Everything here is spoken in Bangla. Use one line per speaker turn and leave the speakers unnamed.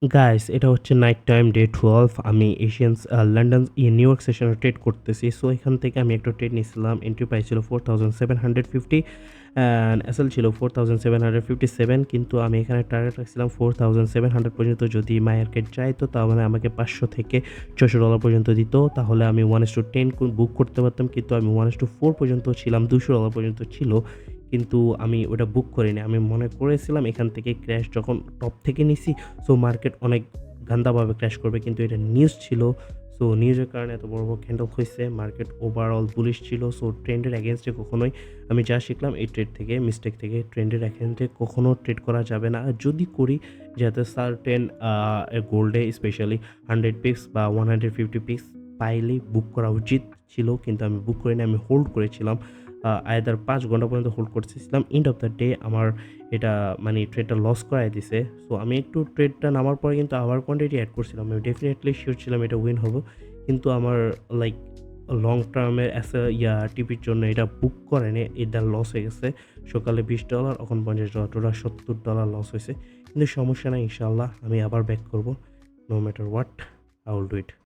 গাইস এটা হচ্ছে নাইট টাইম ডে 12 আমি এশিয়ানস লন্ডন নিউ ইয়র্ক সেশনে ট্রেড করতেছি। সো এখান থেকে আমি একটা ট্রেড নিয়েছিলাম। এন্ট্রি প্রাইস ছিল 4750 অ্যান্ড এসএল ছিল 4757 কিন্তু আমি এখানে টার্গেট রাখছিলাম 4700 পর্যন্ত যদি মার্কেট যায় তো তাহলে আমাকে 500 থেকে $600 পর্যন্ত দিত। তাহলে আমি 1:10 বুক করতে পারতাম কিন্তু আমি 1:4 পর্যন্ত ছিলাম, $200 পর্যন্ত ছিল। কিন্তু আমি ওটা বুক করিনি। আমি মনে করেছিলাম এখান থেকে ক্র্যাশ যখন টপ থেকে নিছি সো মার্কেট অনেক গান্দাভাবে ক্র্যাশ করবে কিন্তু এটা নিউজ ছিল। সো নিউজের কারণে এত বড় ক্যান্ডেল হইছে। মার্কেট ওভারঅল বুলিশ ছিল। সো ট্রেন্ডের এগেইনস্টে কখনোই আমি যা শিখলাম এই ট্রেড থেকে, মিস্টেক থেকে, ট্রেন্ডের এগেইনস্টে কখনো ট্রেড করা যাবে না। আর যদি করি যাতে সার্টেন গোল্ডে স্পেশালি 100 পিপস বা 150 পিপস পাইলেই বুক করা উচিত ছিল। কিন্তু আমি বুক করিনি, আমি হোল্ড করেছিলাম। আইদার 5 ঘন্টা পর্যন্ত হোল্ড করতেছিলাম। এন্ড অফ দ্য ডে আমার এটা মানে ট্রেডটা লস করায় দিছে। সো আমি একটু ট্রেডটা নামার পরে কিন্তু আবার কোয়ান্টিটি অ্যাড করছিলাম। আমি ডেফিনিটলি শিওর ছিলাম এটা উইন হবে। কিন্তু আমার লাইক লং টার্মের টিপির জন্য এটা বুক করেনি। এটা লস হয়ে গেছে। সকালে $20 এখন $50 টোটাল $70 লস হইছে। কিন্তু সমস্যা নাই ইনশাআল্লাহ আমি আবার ব্যাক করব। No matter what I will do it.